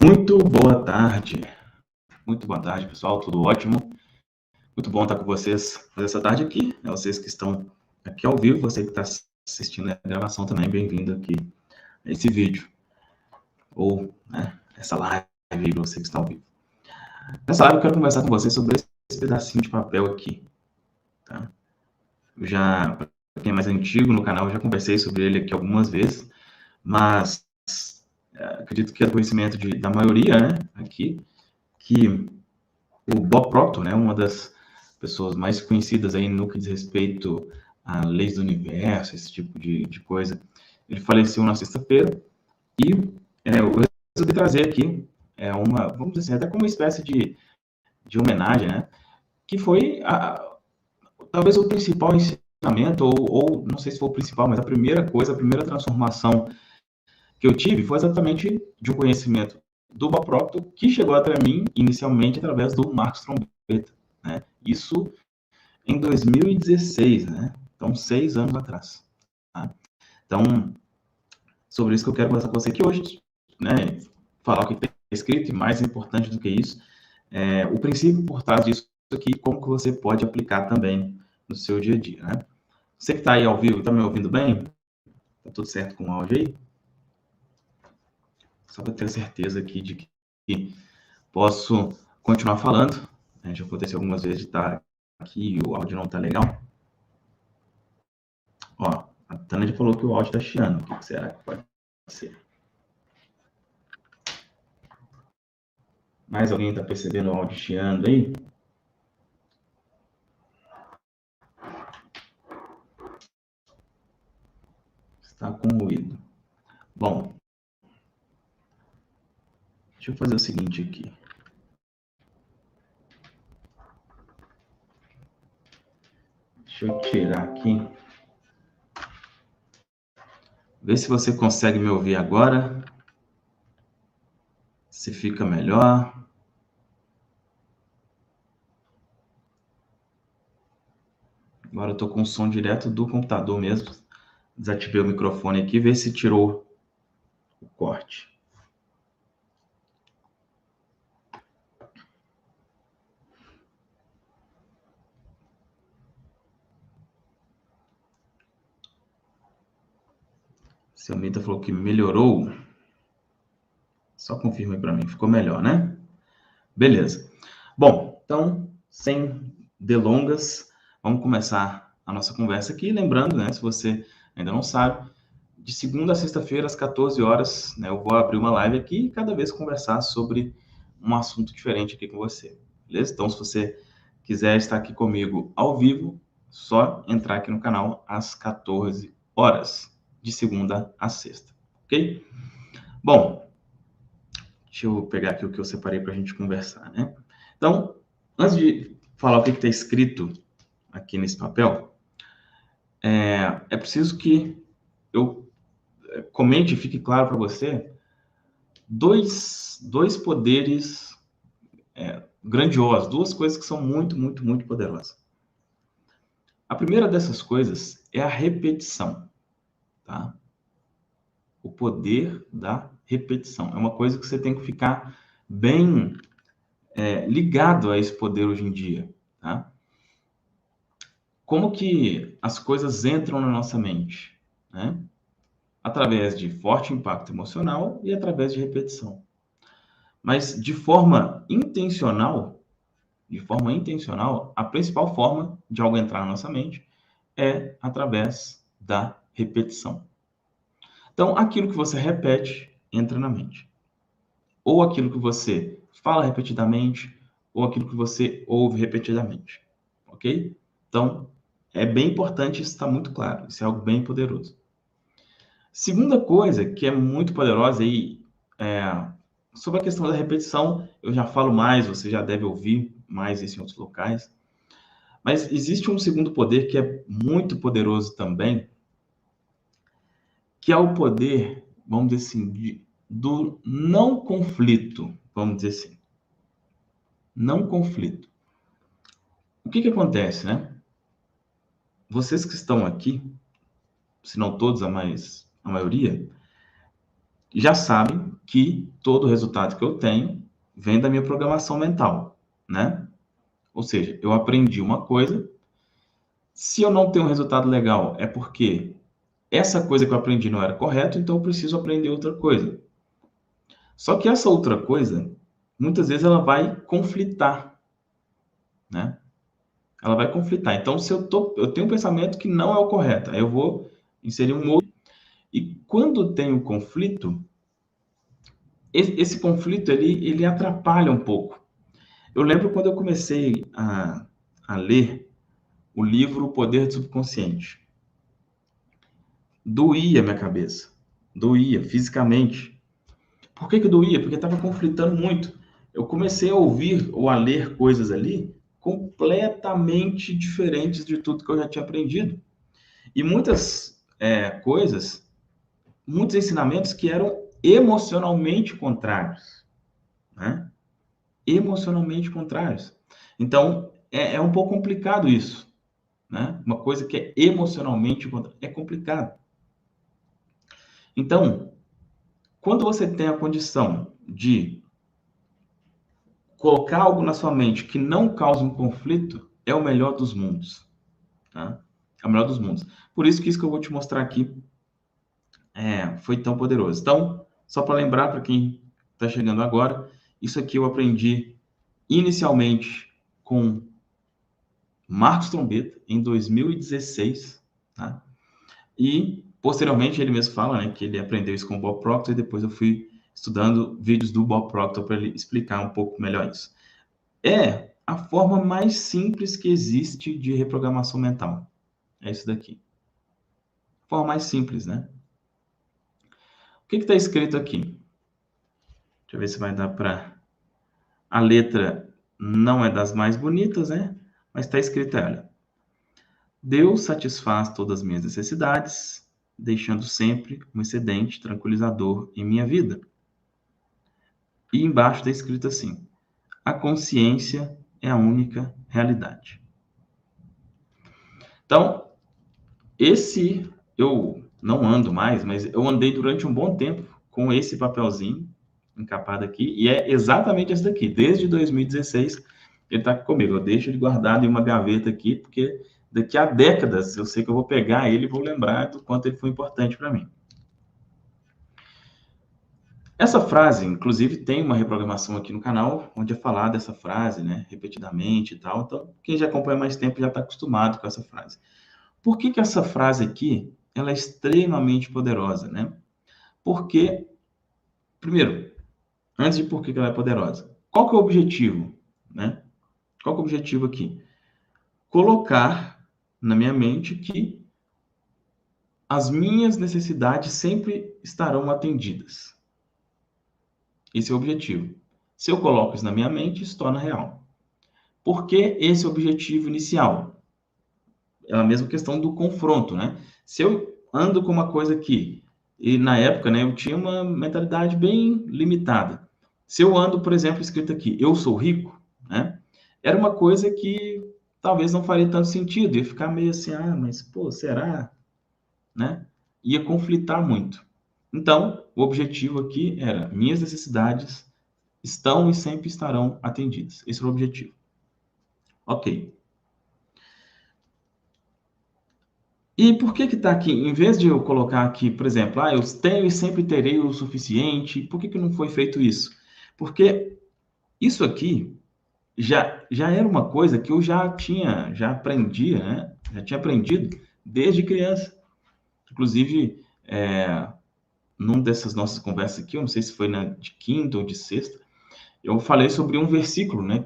Muito boa tarde. Muito boa tarde, pessoal. Tudo ótimo. Muito bom estar com vocês essa tarde aqui. Vocês que estão aqui ao vivo, você que está assistindo a gravação também, bem-vindo aqui a esse vídeo. Ou, essa live aí, você que está ao vivo. Nessa live eu quero conversar com vocês sobre esse pedacinho de papel aqui. Tá? Para quem é mais antigo no canal, eu já conversei sobre ele aqui algumas vezes, mas acredito que é do conhecimento da maioria, né, aqui, que o Bob Proctor, né, uma das pessoas mais conhecidas aí no que diz respeito a leis do universo, esse tipo de coisa, ele faleceu na sexta-feira e eu resolvi trazer aqui vamos dizer assim, até como uma espécie de homenagem, né, que foi talvez o principal ensinamento, ou não sei se foi o principal, mas a primeira transformação que eu tive foi exatamente de um conhecimento do Bob Proctor, que chegou até mim inicialmente através do Marcos Trombetta, né? Isso em 2016, né? Então, 6 anos atrás. Tá? Então, sobre isso que eu quero conversar com você aqui hoje, né? Falar o que está escrito e, mais importante do que isso, o princípio por trás disso aqui, como que você pode aplicar também no seu dia a dia, né? Você que está aí ao vivo, está me ouvindo bem? Está tudo certo com o áudio aí? Só para ter certeza aqui de que posso continuar falando. Já aconteceu algumas vezes de estar aqui e o áudio não está legal. Ó, a Tânia já falou que o áudio está chiando. O que será que pode ser? Mais alguém está percebendo o áudio chiando aí? Está com ruído. Bom, deixa eu fazer o seguinte aqui. Deixa eu tirar aqui. Vê se você consegue me ouvir agora. Se fica melhor. Agora eu estou com o som direto do computador mesmo. Desativei o microfone aqui, vê se tirou o corte. Seu Mita falou que melhorou. Só confirma aí para mim, ficou melhor, né? Beleza. Bom, então, sem delongas, vamos começar a nossa conversa aqui. Lembrando, né, se você ainda não sabe, de segunda a sexta-feira, às 14 horas, né, eu vou abrir uma live aqui e cada vez conversar sobre um assunto diferente aqui com você. Beleza? Então, se você quiser estar aqui comigo ao vivo, só entrar aqui no canal às 14 horas, de segunda a sexta. Ok? Bom, deixa eu pegar aqui o que eu separei para a gente conversar, né? Então, antes de falar o que está escrito aqui nesse papel, é preciso que eu comente e fique claro para você dois poderes grandiosos, duas coisas que são muito, muito, muito poderosas. A primeira dessas coisas é a repetição, tá? O poder da repetição. É uma coisa que você tem que ficar bem ligado a esse poder hoje em dia, tá? Como que as coisas entram na nossa mente, né? Através de forte impacto emocional e através de repetição. Mas de forma intencional, a principal forma de algo entrar na nossa mente é através da repetição. Então, aquilo que você repete entra na mente. Ou aquilo que você fala repetidamente, ou aquilo que você ouve repetidamente. Ok? Então, é bem importante isso estar muito claro. Isso é algo bem poderoso. Segunda coisa que é muito poderosa e sobre a questão da repetição, eu já falo mais, você já deve ouvir mais isso em outros locais. Mas existe um segundo poder que é muito poderoso também, que é o poder, vamos dizer assim, do não conflito, vamos dizer assim. Não conflito. O que acontece, né? Vocês que estão aqui, se não todos, a maioria, já sabem que todo resultado que eu tenho vem da minha programação mental, né? Ou seja, eu aprendi uma coisa, se eu não tenho um resultado legal, é porque essa coisa que eu aprendi não era correta, então eu preciso aprender outra coisa. Só que essa outra coisa, muitas vezes ela vai conflitar, né? Ela vai conflitar. Então, se eu tenho um pensamento que não é o correto, aí eu vou inserir um outro. E quando tem um conflito, esse conflito ele atrapalha um pouco. Eu lembro quando eu comecei a ler o livro O Poder do Subconsciente. Doía minha cabeça. Doía fisicamente. Por que doía? Porque estava conflitando muito. Eu comecei a ouvir ou a ler coisas ali completamente diferentes de tudo que eu já tinha aprendido. E muitas coisas, muitos ensinamentos que eram emocionalmente contrários, né? Emocionalmente contrários. Então, é um pouco complicado isso, né? Uma coisa que é emocionalmente contrária é complicado. Então, quando você tem a condição de colocar algo na sua mente que não causa um conflito, é o melhor dos mundos, tá? É o melhor dos mundos. Por isso que isso que eu vou te mostrar aqui foi tão poderoso. Então, só para lembrar para quem está chegando agora, isso aqui eu aprendi inicialmente com Marcos Trombetta em 2016, tá? E posteriormente ele mesmo fala, né, que ele aprendeu isso com o Bob Proctor e depois eu fui estudando vídeos do Bob Proctor para ele explicar um pouco melhor isso. É a forma mais simples que existe de reprogramação mental. É isso daqui. Forma mais simples, né? O que está escrito aqui? Deixa eu ver se vai dar para... A letra não é das mais bonitas, né? Mas está escrito, olha, Deus satisfaz todas as minhas necessidades, deixando sempre um excedente tranquilizador em minha vida. E embaixo está escrito assim, a consciência é a única realidade. Então, esse eu não ando mais, mas eu andei durante um bom tempo com esse papelzinho encapado aqui, e é exatamente esse daqui. Desde 2016, ele está comigo. Eu deixo ele guardado em uma gaveta aqui, porque daqui a décadas eu sei que eu vou pegar ele e vou lembrar do quanto ele foi importante para mim. Essa frase, inclusive, tem uma reprogramação aqui no canal, onde é falada dessa frase, né, repetidamente e tal. Então, quem já acompanha mais tempo já está acostumado com essa frase. Por que essa frase aqui, ela é extremamente poderosa, né? Porque, primeiro, antes de por que ela é poderosa, qual que é o objetivo, né? Qual que é o objetivo aqui? Colocar na minha mente que as minhas necessidades sempre estarão atendidas. Esse é o objetivo. Se eu coloco isso na minha mente, isso torna real. Por que esse é o objetivo inicial? É a mesma questão do confronto, né? Se eu ando com uma coisa aqui, e na época, né, eu tinha uma mentalidade bem limitada. Se eu ando, por exemplo, escrito aqui, eu sou rico, né? Era uma coisa que talvez não faria tanto sentido, ia ficar meio assim, mas pô, será? Né? Ia conflitar muito. Então, o objetivo aqui era, minhas necessidades estão e sempre estarão atendidas. Esse é o objetivo. Ok. E por que está aqui? Em vez de eu colocar aqui, por exemplo, eu tenho e sempre terei o suficiente, por que não foi feito isso? Porque isso aqui já era uma coisa que eu já aprendia, né? Já tinha aprendido desde criança. Inclusive, numa dessas nossas conversas aqui, eu não sei se foi de quinta ou de sexta, eu falei sobre um versículo, né?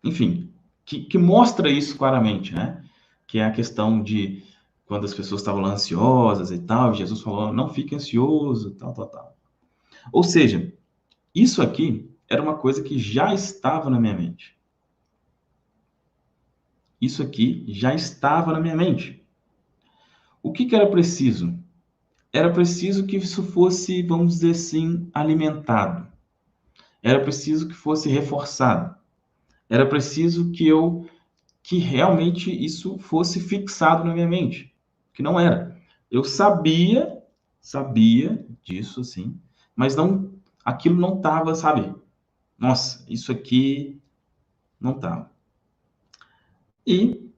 Enfim, que mostra isso claramente, né? Que é a questão de quando as pessoas estavam lá ansiosas e tal, Jesus falou, não fique ansioso, tal, tal, tal. Ou seja, isso aqui era uma coisa que já estava na minha mente. Isso aqui já estava na minha mente. O que era preciso? Era preciso que isso fosse, vamos dizer assim, alimentado. Era preciso que fosse reforçado. Era preciso que realmente isso fosse fixado na minha mente, que não era. Eu sabia sabia disso, assim, mas não, aquilo não estava, sabe? Nossa, isso aqui não estava. E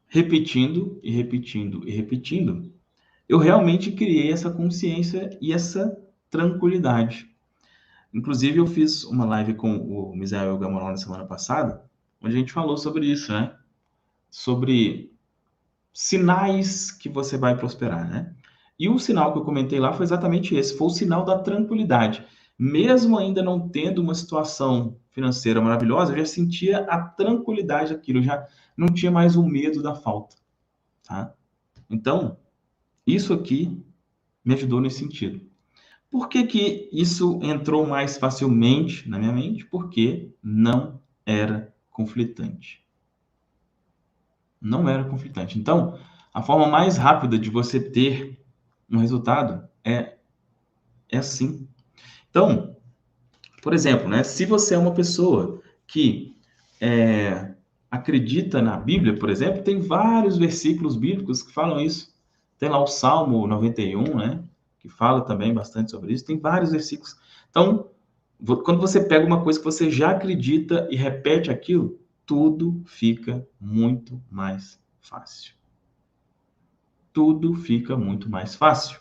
repetindo, e repetindo, e repetindo, eu realmente criei essa consciência e essa tranquilidade. Inclusive, eu fiz uma live com o Misael Gamorão na semana passada, onde a gente falou sobre isso, né? Sobre sinais que você vai prosperar, né? E o sinal que eu comentei lá foi exatamente esse, foi o sinal da tranquilidade. Mesmo ainda não tendo uma situação financeira maravilhosa, eu já sentia a tranquilidade daquilo, eu já não tinha mais o medo da falta, tá? Então, isso aqui me ajudou nesse sentido. Por que que isso entrou mais facilmente na minha mente? Porque não era conflitante. Não era conflitante. Então, a forma mais rápida de você ter um resultado é assim. Então, por exemplo, né, se você é uma pessoa que acredita na Bíblia, por exemplo, tem vários versículos bíblicos que falam isso. Tem lá o Salmo 91, né, que fala também bastante sobre isso. Tem vários versículos. Então, quando você pega uma coisa que você já acredita e repete aquilo, tudo fica muito mais fácil. Tudo fica muito mais fácil.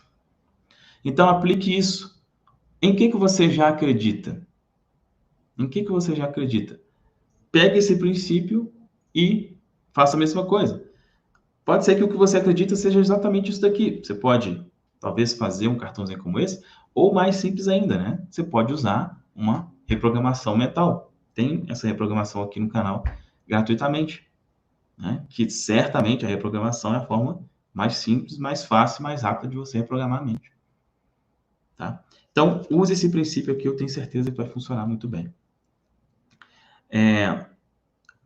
Então, aplique isso. Em que você já acredita? Em que você já acredita? Pegue esse princípio e faça a mesma coisa. Pode ser que o que você acredita seja exatamente isso daqui. Você pode, talvez, fazer um cartãozinho como esse, ou mais simples ainda, né? Você pode usar uma reprogramação mental. Tem essa reprogramação aqui no canal gratuitamente, né? Que certamente a reprogramação é a forma mais simples, mais fácil, mais rápida de você reprogramar a mente, tá? Então, use esse princípio aqui, eu tenho certeza que vai funcionar muito bem.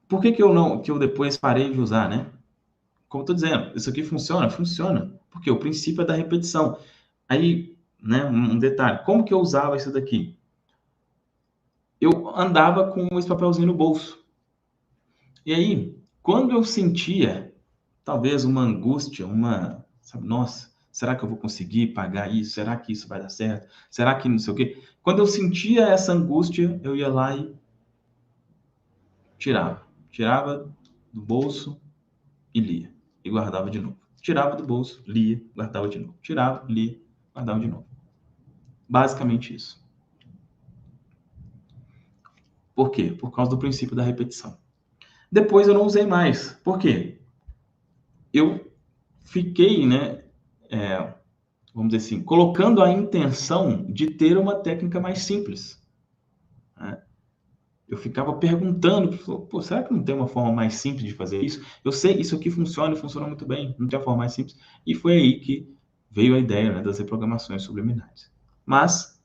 Por que que eu depois parei de usar, né? Como eu tô dizendo, isso aqui funciona? Funciona. Porque o princípio é da repetição. Aí, né, um detalhe, como que eu usava isso daqui? Eu andava com esse papelzinho no bolso. E aí, quando eu sentia, talvez uma angústia, sabe, nossa, será que eu vou conseguir pagar isso? Será que isso vai dar certo? Será que não sei o quê? Quando eu sentia essa angústia, eu ia lá e tirava. Tirava do bolso e lia. E guardava de novo. Tirava do bolso, lia, guardava de novo. Tirava, lia, guardava de novo. Basicamente isso. Por quê? Por causa do princípio da repetição. Depois eu não usei mais. Por quê? Eu fiquei, né, vamos dizer assim, colocando a intenção de ter uma técnica mais simples, né? Eu ficava perguntando, pô, será que não tem uma forma mais simples de fazer isso? Eu sei, isso aqui funciona e funciona muito bem, não tem uma forma mais simples. E foi aí que veio a ideia, né, das reprogramações subliminares. Mas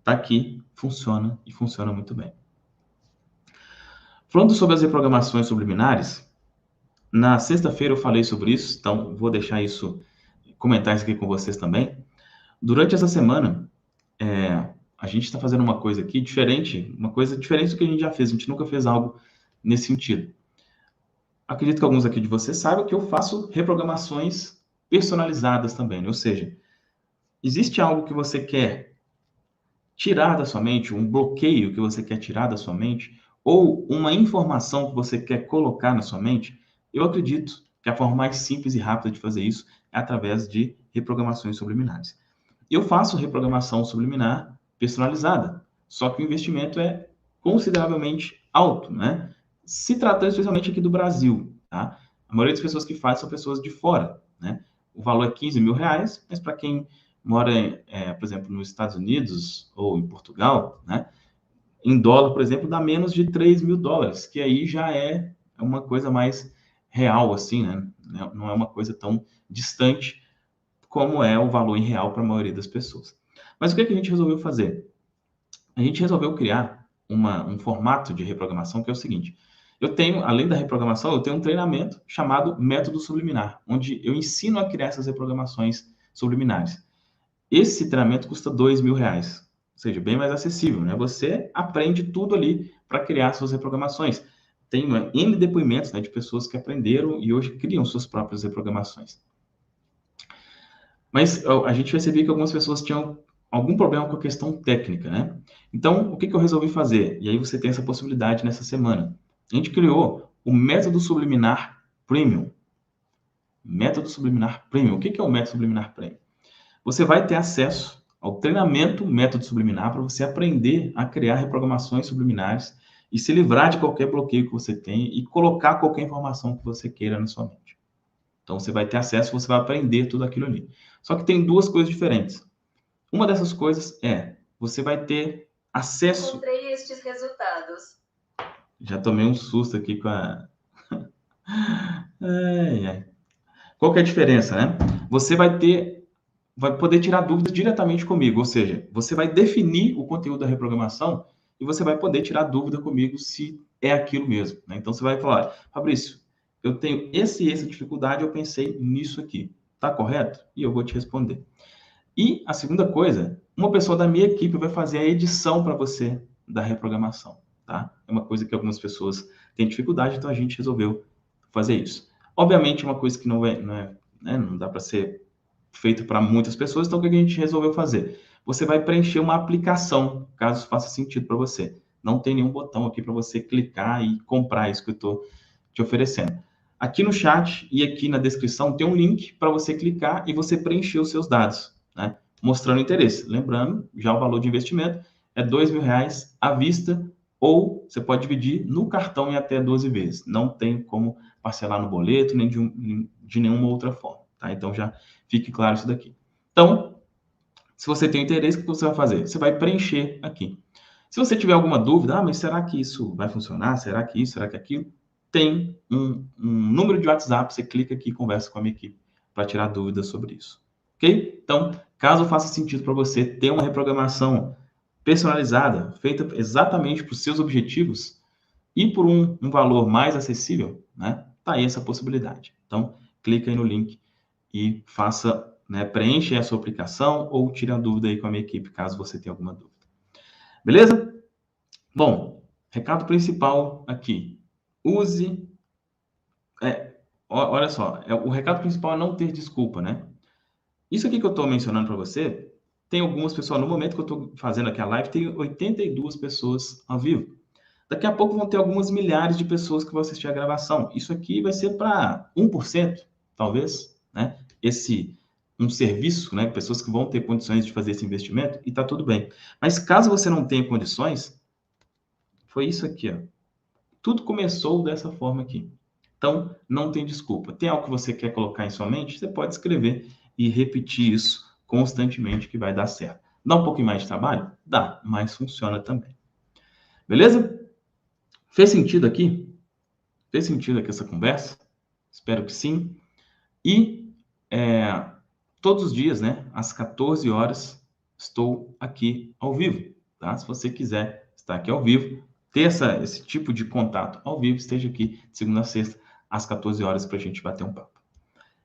tá aqui, funciona e funciona muito bem. Falando sobre as reprogramações subliminares, na sexta-feira eu falei sobre isso, então vou deixar isso, comentar isso aqui com vocês também. Durante essa semana, a gente está fazendo uma coisa aqui diferente, uma coisa diferente do que a gente já fez. A gente nunca fez algo nesse sentido. Acredito que alguns aqui de vocês saibam que eu faço reprogramações personalizadas também, né? Ou seja, existe algo que você quer tirar da sua mente, um bloqueio que você quer tirar da sua mente, ou uma informação que você quer colocar na sua mente, eu acredito que a forma mais simples e rápida de fazer isso é através de reprogramações subliminares. Eu faço reprogramação subliminar personalizada, só que o investimento é consideravelmente alto, né? Se tratando especialmente aqui do Brasil, tá? A maioria das pessoas que faz são pessoas de fora, né? O valor é 15 mil reais, mas para quem mora, por exemplo, nos Estados Unidos ou em Portugal, né? Em dólar, por exemplo, dá menos de 3 mil dólares, que aí já é uma coisa mais real, assim, né? Não é uma coisa tão distante como é o valor em real para a maioria das pessoas. Mas o que a gente resolveu fazer? A gente resolveu criar um formato de reprogramação que é o seguinte: eu tenho, além da reprogramação, eu tenho um treinamento chamado Método Subliminar, onde eu ensino a criar essas reprogramações subliminares. Esse treinamento custa 2 mil reais, ou seja, bem mais acessível, né? Você aprende tudo ali para criar suas reprogramações. Tem N depoimentos, né, de pessoas que aprenderam e hoje criam suas próprias reprogramações. Mas a gente percebia que algumas pessoas tinham algum problema com a questão técnica, né? Então, o que eu resolvi fazer? E aí você tem essa possibilidade nessa semana. A gente criou o método subliminar Premium. Método subliminar Premium. O que é o método subliminar Premium? Você vai ter acesso ao treinamento método subliminar para você aprender a criar reprogramações subliminares e se livrar de qualquer bloqueio que você tenha e colocar qualquer informação que você queira na sua mente. Então, você vai ter acesso, você vai aprender tudo aquilo ali. Só que tem duas coisas diferentes. Uma dessas coisas é, você vai ter acesso... Encontrei estes resultados. Já tomei um susto aqui com a... Ai, ai. Qual que é a diferença, né? Você vai poder tirar dúvidas diretamente comigo, ou seja, você vai definir o conteúdo da reprogramação e você vai poder tirar dúvida comigo se é aquilo mesmo, né? Então, você vai falar, Fabrício, eu tenho essa dificuldade, eu pensei nisso aqui, tá correto? E eu vou te responder. E a segunda coisa, uma pessoa da minha equipe vai fazer a edição para você da reprogramação, tá? É uma coisa que algumas pessoas têm dificuldade, então a gente resolveu fazer isso. Obviamente, uma coisa que não dá para ser feito para muitas pessoas, então o que a gente resolveu fazer? Você vai preencher uma aplicação, caso faça sentido para você. Não tem nenhum botão aqui para você clicar e comprar isso que eu estou te oferecendo. Aqui no chat e aqui na descrição tem um link para você clicar e você preencher os seus dados, né? Mostrando interesse. Lembrando, já o valor de investimento é R$2.000 à vista ou você pode dividir no cartão em até 12 vezes. Não tem como parcelar no boleto nem de nenhuma outra forma, tá? Então já fique claro isso daqui. Então, se você tem interesse, o que você vai fazer? Você vai preencher aqui. Se você tiver alguma dúvida, mas será que isso vai funcionar? Será que isso? Será que aquilo? Tem um número de WhatsApp, você clica aqui e conversa com a minha equipe para tirar dúvidas sobre isso. Ok? Então, caso faça sentido para você ter uma reprogramação personalizada, feita exatamente para os seus objetivos e por um valor mais acessível, né? Tá aí essa possibilidade. Então, clica aí no link e faça, né, preencha a sua aplicação ou tire a dúvida aí com a minha equipe, caso você tenha alguma dúvida. Beleza? Bom, recado principal aqui. Use... olha só, o recado principal é não ter desculpa, né? Isso aqui que eu estou mencionando para você, tem algumas pessoas, no momento que eu estou fazendo aqui a live, tem 82 pessoas ao vivo. Daqui a pouco vão ter algumas milhares de pessoas que vão assistir a gravação. Isso aqui vai ser para 1%, talvez, né? Um serviço, né? Pessoas que vão ter condições de fazer esse investimento e tá tudo bem. Mas caso você não tenha condições, foi isso aqui, ó. Tudo começou dessa forma aqui. Então, não tem desculpa. Tem algo que você quer colocar em sua mente? Você pode escrever e repetir isso constantemente que vai dar certo. Dá um pouquinho mais de trabalho? Dá, mas funciona também. Beleza? Fez sentido aqui? Fez sentido aqui essa conversa? Espero que sim. E todos os dias, né, às 14 horas, estou aqui ao vivo, tá? Se você quiser estar aqui ao vivo, ter esse tipo de contato ao vivo, esteja aqui de segunda a sexta, às 14 horas, para a gente bater um papo.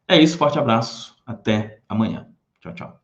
É isso, forte abraço, até amanhã. Tchau, tchau.